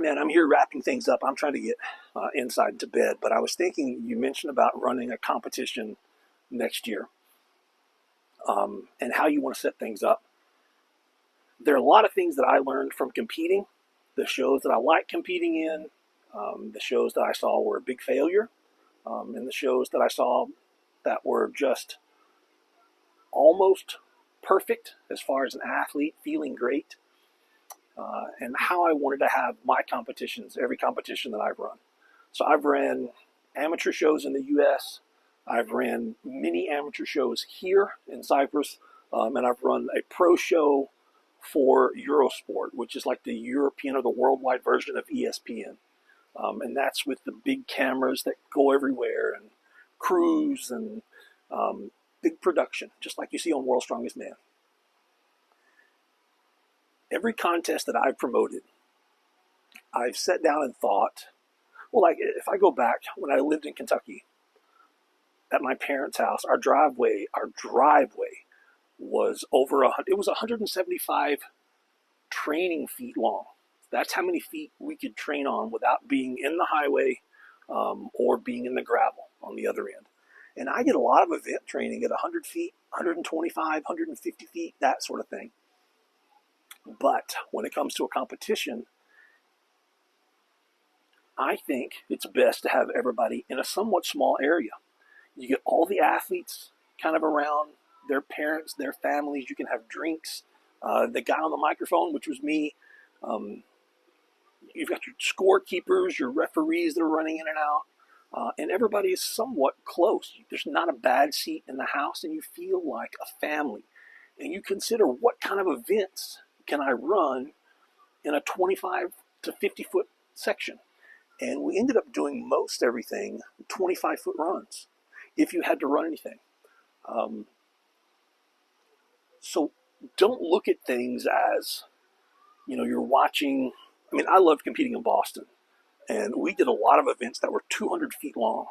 Man, I'm here wrapping things up. I'm trying to get inside to bed, but I was thinking you mentioned about running a competition next year and how you want to set things up. There are a lot of things that I learned from competing, the shows that I like competing in, the shows that I saw were a big failure, and the shows that I saw that were just almost perfect as far as an athlete feeling great, and how I wanted to have my competitions, every competition that I've run. So I've ran amateur shows in the U.S. I've ran mini amateur shows here in Cyprus, and I've run a pro show for Eurosport, which is like the European or the worldwide version of ESPN. And that's with the big cameras that go everywhere and crews and big production, just like you see on World's Strongest Man. Every contest that I've promoted, I've sat down and thought, well, like if I go back when I lived in Kentucky, at my parents' house, our driveway was it was 175 training feet long. That's how many feet we could train on without being in the highway or being in the gravel on the other end. And I did a lot of event training at 100 feet, 125, 150 feet, that sort of thing. But when it comes to a competition, I think it's best to have everybody in a somewhat small area. You get all the athletes kind of around, their parents, their families. You can have drinks. The guy on the microphone, which was me, you've got your scorekeepers, your referees that are running in and out, and everybody is somewhat close. There's not a bad seat in the house, and you feel like a family. And you consider what kind of events can I run in a 25 to 50 foot section. And we ended up doing most everything 25 foot runs if you had to run anything. So don't look at things as, you're watching. I mean, I loved competing in Boston, and we did a lot of events that were 200 feet long,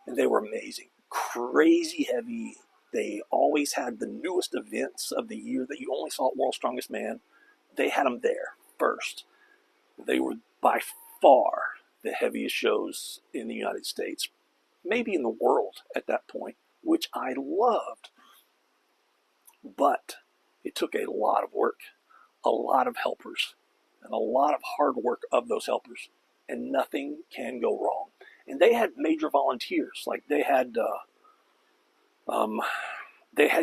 and they were amazing, crazy heavy. They always had the newest events of the year that you only saw at World's Strongest Man. They had them there first. They were by far the heaviest shows in the United States, maybe in the world at that point, which I loved. But it took a lot of work, a lot of helpers, and a lot of hard work of those helpers, and nothing can go wrong. And they had major volunteers, like they had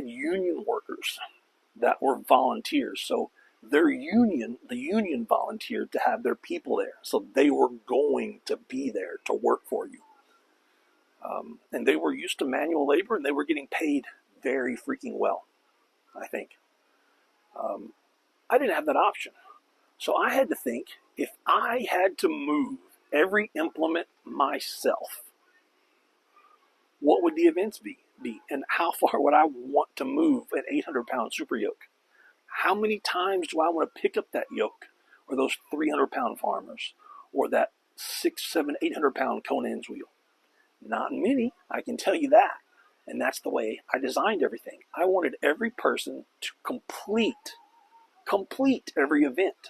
union workers that were volunteers. So the union volunteered to have their people there. So they were going to be there to work for you. And they were used to manual labor, and they were getting paid very freaking well, I think. I didn't have that option. So I had to think, if I had to move every implement myself, what would the events be? And how far would I want to move an 800-pound super yoke? How many times do I want to pick up that yoke, or those 300-pound farmers, or that 600, 700, 800-pound Conan's wheel? Not many, I can tell you that. And that's the way I designed everything. I wanted every person to complete every event.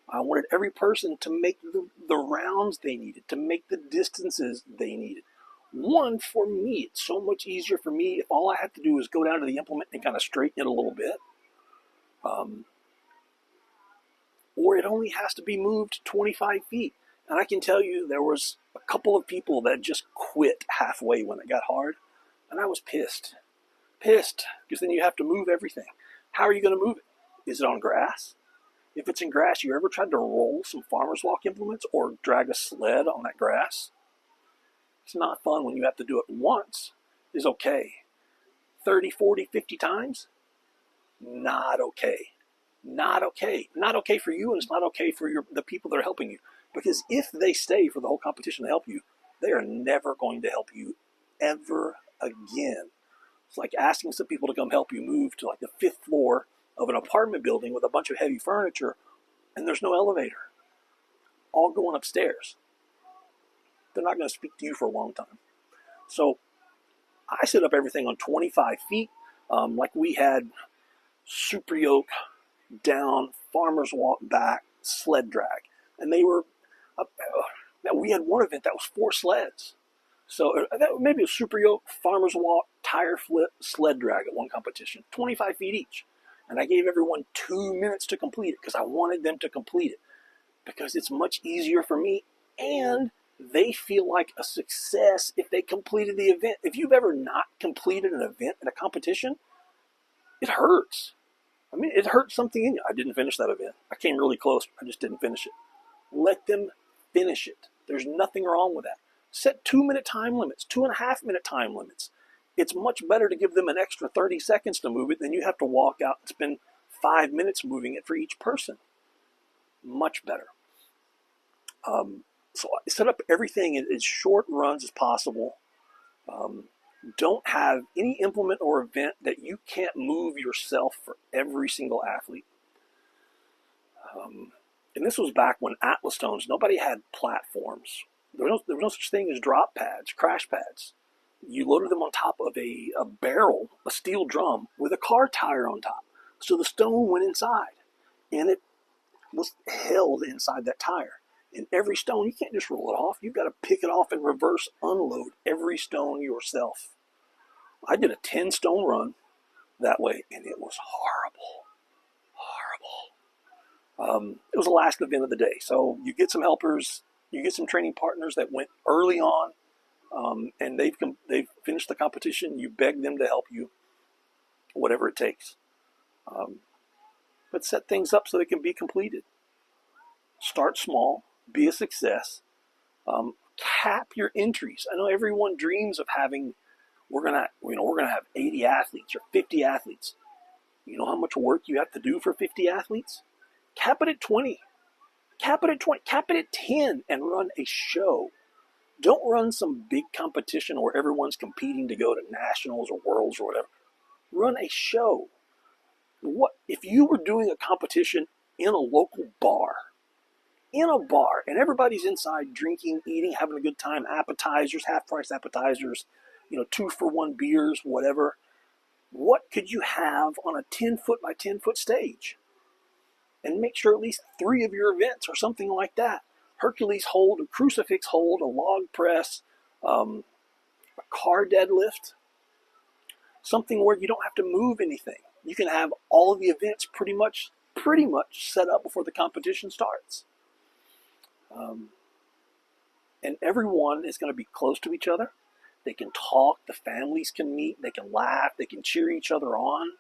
I wanted every person to make the rounds they needed, to make the distances they needed. One, for me, it's so much easier for me if all I have to do is go down to the implement and kind of straighten it a little bit. Or it only has to be moved 25 feet. And I can tell you there was a couple of people that just quit halfway when it got hard. And I was pissed. Because then you have to move everything. How are you going to move it? Is it on grass? If it's in grass, you ever tried to roll some farmer's walk implements or drag a sled on that grass? It's not fun when you have to do it once. Is okay. 30, 40, 50 times? Not okay. Not okay. Not okay for you, and it's not okay for the people that are helping you. Because if they stay for the whole competition to help you, they are never going to help you ever again. It's like asking some people to come help you move to like the 5th floor of an apartment building with a bunch of heavy furniture, and there's no elevator. All going upstairs. They're not going to speak to you for a long time. So I set up everything on 25 feet. Like we had super yoke down, farmer's walk back, sled drag. And they were We had one event that was 4 sleds. So maybe a super yoke, farmer's walk, tire flip, sled drag at one competition, 25 feet each. And I gave everyone 2 minutes to complete it because I wanted them to complete it because it's much easier for me and they feel like a success if they completed the event. If you've ever not completed an event in a competition, it hurts. I mean, it hurts something in you. I didn't finish that event. I came really close. I just didn't finish it. Let them finish it. There's nothing wrong with that. Set 2-minute time limits, 2.5-minute time limits. It's much better to give them an extra 30 seconds to move it than you have to walk out and spend 5 minutes moving it for each person. Much better. So I set up everything in as short runs as possible. Don't have any implement or event that you can't move yourself for every single athlete. And this was back when Atlas stones, nobody had platforms. There was no such thing as drop pads, crash pads. You loaded them on top of a barrel, a steel drum, with a car tire on top. So the stone went inside, and it was held inside that tire. And every stone, you can't just roll it off. You've got to pick it off and reverse unload every stone yourself. I did a 10-stone run that way, and it was horrible. It was the last event of the day. So you get some helpers, you get some training partners that went early on, and they've finished the competition. You beg them to help you, whatever it takes. But set things up so they can be completed. Start small, be a success. Cap your entries. I know everyone dreams of having. We're gonna have 80 athletes or 50 athletes. You know how much work you have to do for 50 athletes? Cap it at 20. Cap it at 20. Cap it at 10 and run a show. Don't run some big competition where everyone's competing to go to nationals or worlds or whatever. Run a show. What if you were doing a competition in a local bar? In a bar, and everybody's inside drinking, eating, having a good time, appetizers, half-price appetizers, 2-for-1 beers, whatever. What could you have on a 10-foot by 10-foot stage? And make sure at least 3 of your events are something like that. Hercules hold, a crucifix hold, a log press, a car deadlift, something where you don't have to move anything. You can have all of the events pretty much set up before the competition starts. And everyone is going to be close to each other. They can talk, the families can meet, they can laugh, they can cheer each other on.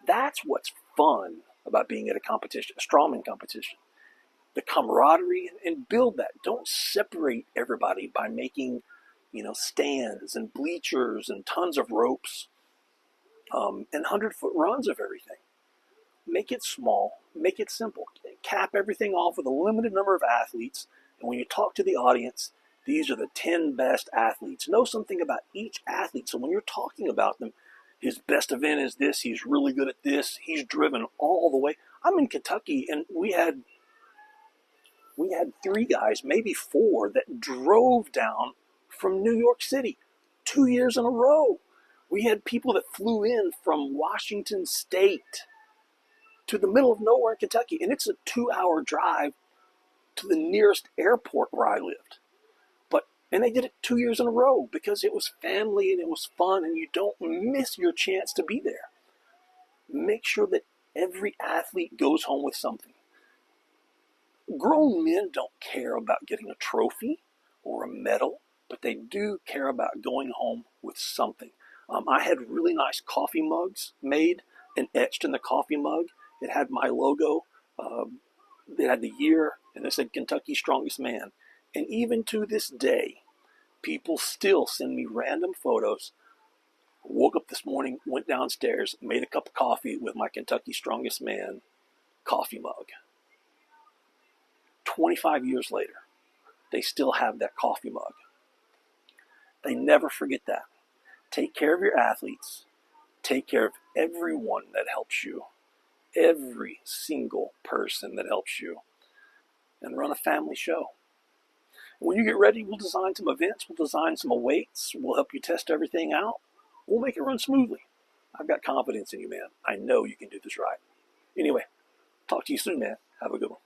That's what's fun about being at a competition, a strongman competition. The camaraderie, and build that. Don't separate everybody by making, stands and bleachers and tons of ropes, and 100-foot runs of everything. Make it small, make it simple. Cap everything off with a limited number of athletes. And when you talk to the audience, these are the 10 best athletes. Know something about each athlete. So when you're talking about them, his best event is this, he's really good at this, he's driven all the way. I'm in Kentucky, and we had 3 guys, maybe 4, that drove down from New York City 2 years in a row. We had people that flew in from Washington State to the middle of nowhere in Kentucky, and it's a 2-hour drive to the nearest airport where I lived. And they did it 2 years in a row because it was family and it was fun, and you don't miss your chance to be there. Make sure that every athlete goes home with something. Grown men don't care about getting a trophy or a medal, but they do care about going home with something. I had really nice coffee mugs made and etched in the coffee mug. It had my logo. It had the year, and it said Kentucky's Strongest Man. And even to this day, people still send me random photos. Woke up this morning, went downstairs, made a cup of coffee with my Kentucky Strongest Man coffee mug. 25 years later, they still have that coffee mug. They never forget that. Take care of your athletes. Take care of everyone that helps you. Every single person that helps you. And run a family show. When you get ready, we'll design some events. We'll design some weights. We'll help you test everything out. We'll make it run smoothly. I've got confidence in you, man. I know you can do this right. Anyway, talk to you soon, man. Have a good one.